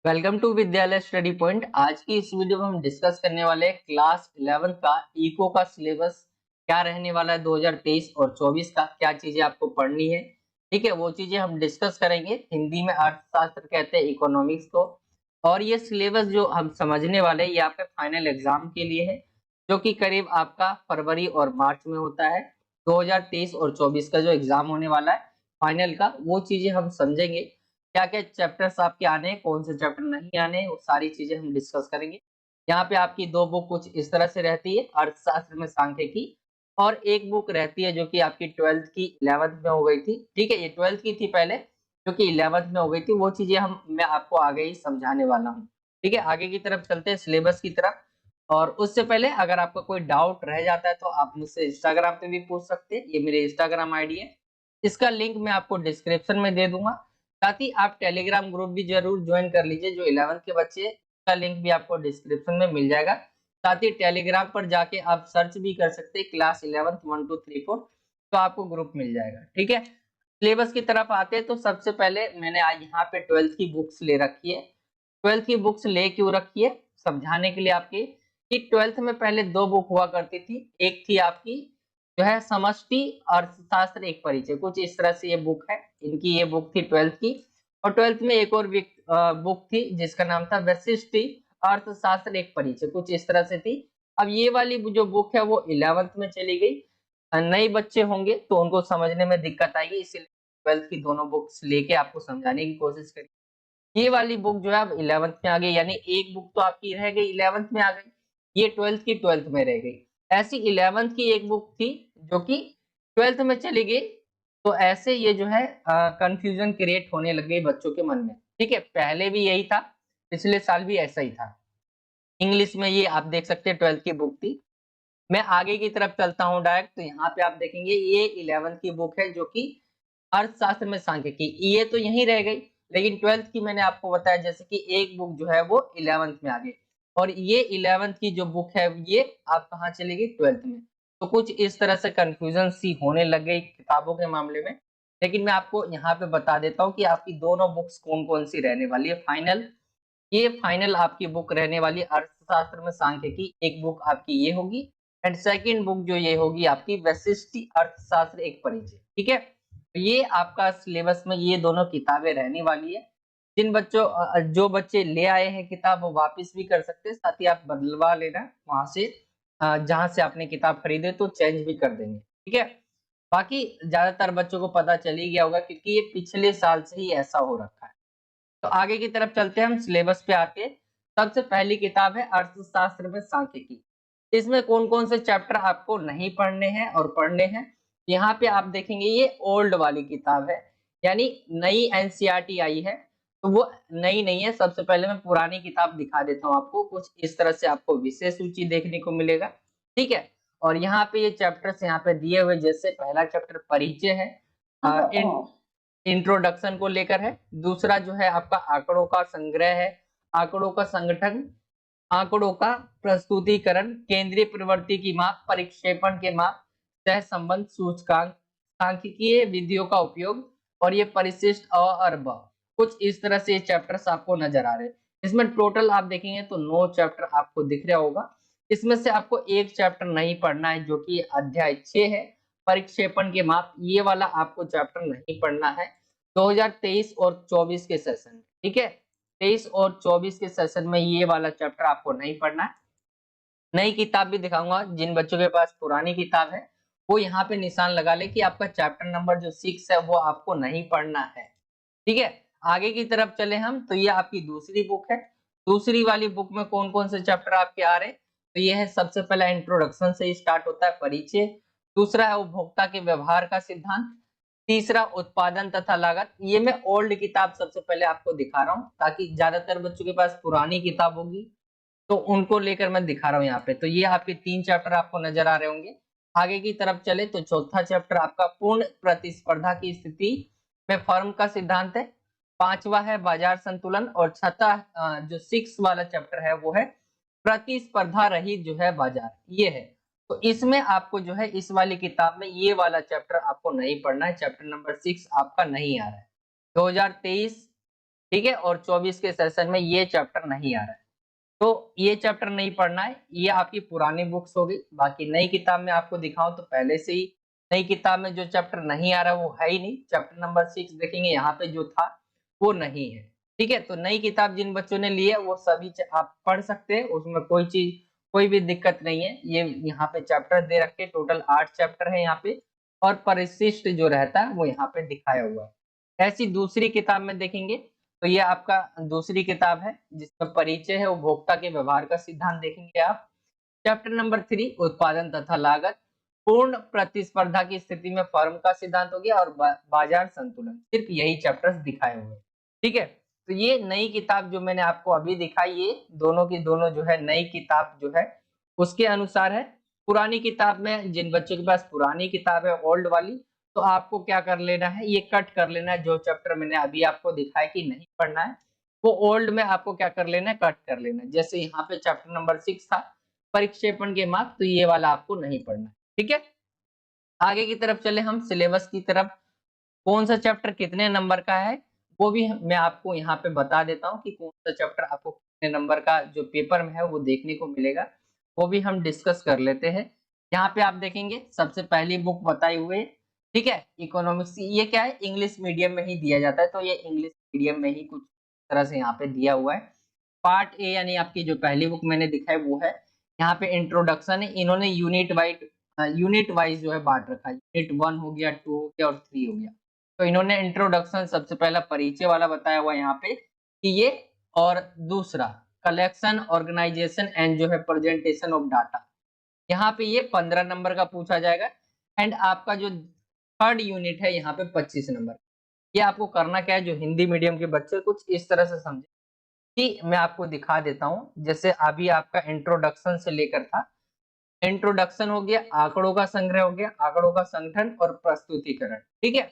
Welcome to विद्यालय study point. आज की इस वीडियो में हम डिस्कस करने वाले हैं क्लास 11 का इको का सिलेबस क्या रहने वाला है 2023 और 24 का, क्या चीजें आपको पढ़नी है। ठीक है, वो चीजें हम डिस्कस करेंगे। हिंदी में अर्थशास्त्र कहते हैं इकोनॉमिक्स को। और ये सिलेबस जो हम समझने वाले हैं ये आपके फाइनल एग्जाम के लिए है, जो कि करीब आपका फरवरी और मार्च में होता है। 2023 और 24 का जो एग्जाम होने वाला है फाइनल का, वो चीजें हम समझेंगे। क्या क्या चैप्टर्स आपके आने हैं, कौन से चैप्टर नहीं आने हैं, वो सारी चीजें हम डिस्कस करेंगे। यहाँ पे आपकी दो बुक कुछ इस तरह से रहती है, अर्थशास्त्र में सांख्यिकी, और एक बुक रहती है जो कि आपकी 12th की 11th में हो गई थी। ठीक है, ये 12th की थी पहले, जो कि 11th में हो गई थी। वो चीजें मैं आपको आगे ही समझाने वाला हूँ। ठीक है, आगे की तरफ चलते हैं, सिलेबस की तरफ। और उससे पहले अगर आपका कोई डाउट रह जाता है तो आप मुझसे इंस्टाग्राम पे भी पूछ सकते हैं। ये मेरे इंस्टाग्राम आईडी है, इसका लिंक मैं आपको डिस्क्रिप्शन में दे दूंगा। साथ ही आप टेलीग्राम ग्रुप भी जरूर ज्वाइन कर लीजिए, जो 11th के बच्चे का लिंक भी आपको डिस्क्रिप्शन में मिल जाएगा। साथ ही टेलीग्राम पर जाके आप सर्च भी कर सकते हैं क्लास 11th 1 2 3 4, तो आपको ग्रुप मिल जाएगा। ठीक है, सिलेबस की तरफ आते हैं तो सबसे पहले मैंने आज यहाँ पे 12th की बुक्स ले रखी है। 12th की बुक्स ले क्यों रखी है, समझाने के लिए आपके कि 12th में पहले दो बुक हुआ करती थी। एक थी आपकी जो है समष्टि अर्थशास्त्र एक परिचय, कुछ इस तरह से ये बुक है। इनकी ये बुक थी 12th की। और 12th में एक और बुक थी जिसका नाम था वैशिष्टि अर्थशास्त्र एक परिचय, कुछ इस तरह से थी। अब ये वाली जो बुक है वो 11th में चली गई। नए बच्चे होंगे तो उनको समझने में दिक्कत आएगी, इसीलिए 12th की दोनों बुक्स लेके आपको समझाने की कोशिश करी। ये वाली बुक जो है अब 11th में आ गई, यानी एक बुक तो आपकी रह गई 11th में आ गई, ये 12th की 12th में रह गई। ऐसी 11th की एक बुक थी जो कि 12th में चली गई। तो ऐसे ये जो है कंफ्यूजन क्रिएट होने लग गई बच्चों के मन में। ठीक है, पहले भी यही था, पिछले साल भी ऐसा ही था। इंग्लिश में ये आप देख सकते हैं 12th की बुक थी। मैं आगे की तरफ चलता हूँ डायरेक्ट, तो यहाँ पे आप देखेंगे ये 11th की बुक है जो कि अर्थशास्त्र में सांख्यिकी, ये तो यहीं रह गई। लेकिन 12th की मैंने आपको बताया जैसे कि एक बुक जो है वो 11th में आ गई, और ये 11th की जो बुक है ये आप कहाँ चली गई, 12th में। तो कुछ इस तरह से कंफ्यूजन सी होने लग गई किताबों के मामले में। लेकिन मैं आपको यहाँ पे बता देता हूँ कि आपकी दोनों बुक्स कौन कौन सी रहने वाली है फाइनल। ये फाइनल आपकी बुक रहने वाली अर्थशास्त्र में सांख्यिकी, एक बुक आपकी ये होगी। एंड सेकंड बुक जो ये होगी आपकी वैशिष्टि अर्थशास्त्र एक परिचय। ठीक है, तो ये आपका सिलेबस में ये दोनों किताबें रहने वाली है। जिन बच्चों जो बच्चे ले आए हैं किताब वो वापस भी कर सकते हैं, साथ ही आप बदलवा लेना वहां से, जहां से आपने किताब खरीदे तो चेंज भी कर देंगे। ठीक है, बाकी ज्यादातर बच्चों को पता चल ही गया होगा क्योंकि ये पिछले साल से ही ऐसा हो रखा है। तो आगे की तरफ चलते हैं हम सिलेबस पे आके। सबसे पहली किताब है अर्थशास्त्र में सांख्यिकी। इसमें कौन कौन से चैप्टर आपको नहीं पढ़ने हैं और पढ़ने हैं। यहाँ पे आप देखेंगे ये ओल्ड वाली किताब है, यानी नई एनसीईआरटी आई है। तो वो नई नहीं है, सबसे पहले मैं पुरानी किताब दिखा देता हूँ आपको। कुछ इस तरह से आपको विषय सूची देखने को मिलेगा। ठीक है, और यहाँ पे ये चैप्टर्स यहाँ पे दिए हुए, जैसे पहला चैप्टर परिचय है, इंट्रोडक्शन को लेकर है। दूसरा जो है आपका आंकड़ों का संग्रह है, आंकड़ों का संगठन, आंकड़ों का प्रस्तुतिकरण, केंद्रीय प्रवृत्ति की माप, परिक्षेपण के माप, सह संबंध सूचकांक, सांख्यिकीय विधियों का उपयोग, और ये परिशिष्ट अ और ब। कुछ इस तरह से चैप्टर्स आपको नजर आ रहे हैं। इसमें टोटल आप देखेंगे तो 9 चैप्टर आपको दिख रहा होगा। इसमें से आपको एक चैप्टर नहीं पढ़ना है जो कि अध्याय 6 है, परिक्षेपण के माप। ये वाला आपको चैप्टर नहीं पढ़ना है 2023 और 24 के सेशन में। ठीक है, 23 और 24 के सेशन में ये वाला चैप्टर आपको नहीं पढ़ना है। नई किताब भी दिखाऊंगा, जिन बच्चों के पास पुरानी किताब है वो यहाँ पे निशान लगा ले कि आपका चैप्टर नंबर जो 6 है वो आपको नहीं पढ़ना है। ठीक है, आगे की तरफ चले हम, तो ये आपकी दूसरी बुक है। दूसरी वाली बुक में कौन कौन से चैप्टर आपके आ रहे हैं, तो ये है सबसे पहला इंट्रोडक्शन से स्टार्ट होता है, परिचय। दूसरा है उपभोक्ता के व्यवहार का सिद्धांत। तीसरा उत्पादन तथा लागत। ये मैं ओल्ड किताब सबसे पहले आपको दिखा रहा हूँ ताकि ज्यादातर बच्चों के पास पुरानी किताब होगी तो उनको लेकर मैं दिखा रहा हूँ यहाँ पे। तो ये आपके 3 चैप्टर आपको नजर आ रहे होंगे। आगे की तरफ चले तो चौथा चैप्टर आपका पूर्ण प्रतिस्पर्धा की स्थिति में फर्म का सिद्धांत है। पांचवा है बाजार संतुलन, और छठा जो 6 वाला चैप्टर है वो है प्रतिस्पर्धा रहित जो है बाजार, ये है। तो इसमें आपको जो है इस वाली किताब में ये वाला चैप्टर आपको नहीं पढ़ना है, चैप्टर नंबर 6 आपका नहीं आ रहा है। 2023 ठीक है, और 24 के सेशन में ये चैप्टर नहीं आ रहा है। तो ये चैप्टर नहीं पढ़ना है, ये आपकी पुरानी बुक्स हो गई। बाकी नई किताब में आपको दिखाऊं तो पहले से ही नई किताब में जो चैप्टर नहीं आ रहा वो है ही नहीं। चैप्टर नंबर 6 देखेंगे, यहाँ पे जो था वो नहीं है। ठीक है, तो नई किताब जिन बच्चों ने ली है वो सभी आप पढ़ सकते हैं, उसमें कोई चीज कोई भी दिक्कत नहीं है। ये यहाँ पे चैप्टर दे रखे, टोटल 8 चैप्टर है यहाँ पे, और परिशिष्ट जो रहता है वो यहाँ पे दिखाया हुआ है। ऐसी दूसरी किताब में देखेंगे तो ये आपका दूसरी किताब है जिसका परिचय है उपभोक्ता के व्यवहार का सिद्धांत, देखेंगे आप। चैप्टर नंबर 3 उत्पादन तथा लागत, पूर्ण प्रतिस्पर्धा की स्थिति में फर्म का सिद्धांत हो गया, और बाजार संतुलन, सिर्फ यही चैप्टर्स दिखाए हुए हैं। ठीक है, तो ये नई किताब जो मैंने आपको अभी दिखाई, ये दोनों की दोनों जो है नई किताब जो है उसके अनुसार है। पुरानी किताब में जिन बच्चों के पास पुरानी किताब है ओल्ड वाली, तो आपको क्या कर लेना है, ये कट कर लेना है। जो चैप्टर मैंने अभी आपको दिखाया कि नहीं पढ़ना है, वो ओल्ड में आपको क्या कर लेना है, कट कर लेना है। जैसे यहाँ पे चैप्टर नंबर 6 था परिक्षेपण के मार्क, तो ये वाला आपको नहीं पढ़ना है। ठीक है, आगे की तरफ चले हम सिलेबस की तरफ। कौन सा चैप्टर कितने नंबर का है वो भी मैं आपको यहाँ पे बता देता हूँ कि कौन सा चैप्टर आपको कितने नंबर का जो पेपर में है वो देखने को मिलेगा, वो भी हम डिस्कस कर लेते हैं। यहाँ पे आप देखेंगे सबसे पहली बुक बताई हुई है, ठीक है, इकोनॉमिक्स। ये क्या है, इंग्लिश मीडियम में ही दिया जाता है, तो ये इंग्लिश मीडियम में ही कुछ तरह से यहाँ पे दिया हुआ है। पार्ट ए यानी आपकी जो पहली बुक मैंने दिखाई वो है। यहाँ पे इंट्रोडक्शन है, इन्होंने यूनिट वाइज जो है बांट रखा है। यूनिट 1 हो गया, 2 हो गया और 3 हो गया। तो इन्होंने इंट्रोडक्शन सबसे पहला परिचय वाला बताया हुआ यहाँ पे कि ये, और दूसरा कलेक्शन ऑर्गेनाइजेशन एंड जो है प्रेजेंटेशन ऑफ डाटा, यहाँ पे ये 15 नंबर का पूछा जाएगा। एंड आपका जो थर्ड यूनिट है यहाँ पे 25 नंबर। ये आपको करना क्या है, जो हिंदी मीडियम के बच्चे कुछ इस तरह से समझे कि मैं आपको दिखा देता हूँ। जैसे अभी आपका इंट्रोडक्शन से लेकर था, इंट्रोडक्शन हो गया, आंकड़ों का संग्रह हो गया, आंकड़ों का संगठन और प्रस्तुतिकरण। ठीक है,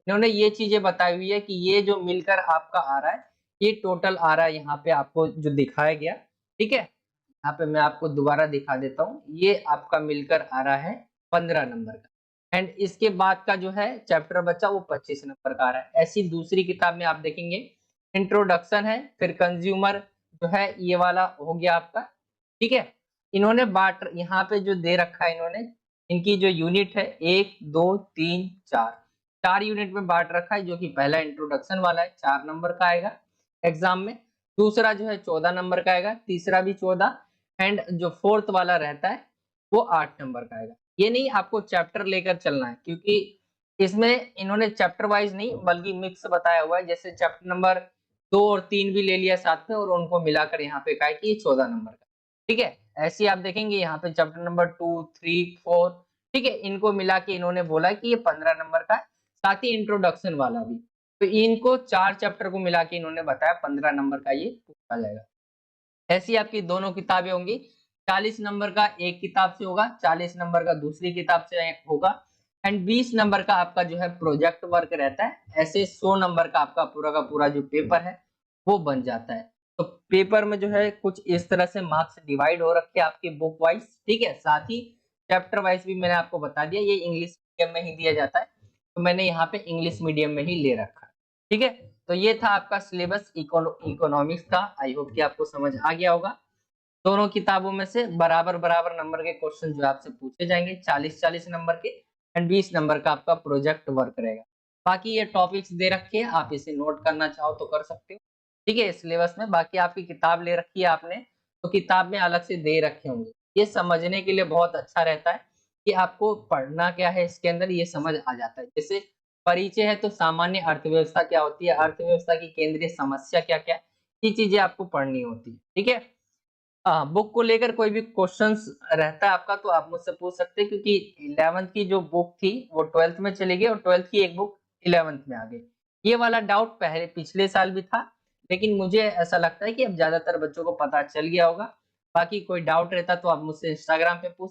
इन्होंने ये चीजें बताई हुई है कि ये जो मिलकर आपका आ रहा है, ये टोटल आ रहा है यहाँ पे आपको जो दिखाया गया। ठीक है, यहाँ पे मैं आपको दोबारा दिखा देता हूँ, ये आपका मिलकर आ रहा है 15 नंबर का। एंड इसके बाद का जो है चैप्टर बच्चा वो 25 नंबर का आ रहा है। ऐसी दूसरी किताब में आप देखेंगे इंट्रोडक्शन है, फिर कंज्यूमर जो है ये वाला हो गया आपका। ठीक है, इन्होंने बांट यहाँ पे जो दे रखा है इन्होंने, इनकी जो यूनिट है 1 2 3 4, 4 यूनिट में बांट रखा है। जो कि पहला इंट्रोडक्शन वाला है 4 नंबर का आएगा एग्जाम में, दूसरा जो है 14 नंबर का आएगा, तीसरा भी 14, एंड जो फोर्थ वाला रहता है वो 8 नंबर का आएगा। ये नहीं आपको चैप्टर लेकर चलना है, क्योंकि इसमें इन्होंने चैप्टर वाइज नहीं बल्कि मिक्स बताया हुआ है। जैसे चैप्टर नंबर 2 और 3 भी ले लिया साथ में और उनको मिलाकर यहाँ पे कहा है कि ये 14 नंबर का। ठीक है, ऐसे आप देखेंगे यहाँ पे चैप्टर नंबर 2 3 4, ठीक है, इनको मिला के इन्होंने बोला कि ये 15 नंबर का है, साथ ही इंट्रोडक्शन वाला भी। तो इनको 4 चैप्टर को मिला के इन्होंने बताया 15 नंबर का ये पूछा जाएगा। ऐसी आपकी दोनों किताबें होंगी, 40 नंबर का एक किताब से होगा, 40 नंबर का दूसरी किताब से होगा, एंड 20 नंबर का आपका जो है प्रोजेक्ट वर्क रहता है। ऐसे 100 नंबर का आपका पूरा का पूरा जो पेपर है वो बन जाता है। तो पेपर में जो है कुछ इस तरह से मार्क्स डिवाइड हो रखे हैं आपके बुक वाइज। ठीक है, साथ ही चैप्टर वाइज भी मैंने आपको बता दिया, ये इंग्लिश मीडियम में ही दिया जाता है, तो मैंने यहाँ पे इंग्लिश मीडियम में ही ले रखा है। ठीक है, तो ये था आपका सिलेबस इकोनॉमिक्स का। आई होप कि आपको समझ आ गया होगा। दोनों किताबों में से बराबर बराबर नंबर के क्वेश्चन जो आपसे पूछे जाएंगे, 40-40 नंबर के, एंड 20 नंबर का आपका प्रोजेक्ट वर्क रहेगा। बाकी ये टॉपिक्स दे रखे हैं, आप इसे नोट करना चाहो तो कर सकते हो। ठीक है, सिलेबस में बाकी आपकी किताब ले रखी है आपने, तो किताब में अलग से दे रखे होंगे। ये समझने के लिए बहुत अच्छा रहता है कि आपको पढ़ना क्या है, इसके अंदर ये समझ आ जाता है। जैसे परिचय है तो सामान्य अर्थव्यवस्था क्या होती है, अर्थव्यवस्था की केंद्रीय समस्या क्या क्या है, ये चीजें आपको पढ़नी होती है। ठीक है, बुक को लेकर कोई भी क्वेश्चंस रहता है आपका तो आप मुझसे पूछ सकते हैं, क्योंकि 11th की जो बुक थी वो 12th में चली गई और 12th की एक बुक 11th में आ गई। ये वाला डाउट पहले पिछले साल भी था, लेकिन मुझे ऐसा लगता है कि अब ज्यादातर बच्चों को पता चल गया होगा। बाकी कोई डाउट रहता तो आप मुझसे इंस्टाग्राम पे पूछ,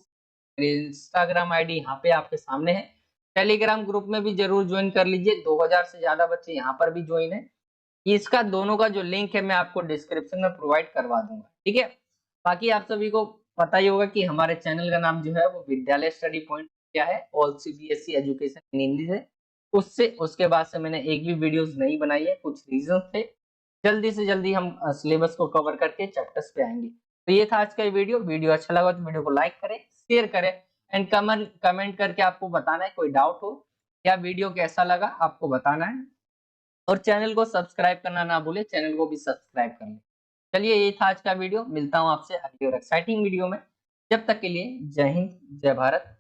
इंस्टाग्राम आईडी यहाँ पे आपके सामने है। टेलीग्राम ग्रुप में भी जरूर ज्वाइन कर लीजिए, 2000 से ज्यादा बच्चे यहाँ पर भी ज्वाइन है। इसका दोनों का जो लिंक है मैं आपको डिस्क्रिप्शन में प्रोवाइड करवा दूंगा। ठीक है, बाकी आप सभी को पता ही होगा कि हमारे चैनल का नाम जो है वो विद्यालय स्टडी पॉइंट क्या है, all CBSE education in Hindi से। उसके बाद से मैंने एक भी वीडियोस नहीं बनाई है, कुछ रीजन थे। जल्दी से जल्दी हम सिलेबस को कवर करके चैप्टर्स पे आएंगे। तो ये था आज का वीडियो। वीडियो अच्छा लगा तो वीडियो को लाइक करें, शेयर करें एंड कमेंट करके आपको बताना है कोई डाउट हो या वीडियो कैसा लगा आपको बताना है। और चैनल को सब्सक्राइब करना ना भूले, चैनल को भी सब्सक्राइब कर लें। चलिए ये था आज का वीडियो, मिलता हूँ आपसे अगली और एक्साइटिंग वीडियो में। जब तक के लिए जय हिंद, जय भारत।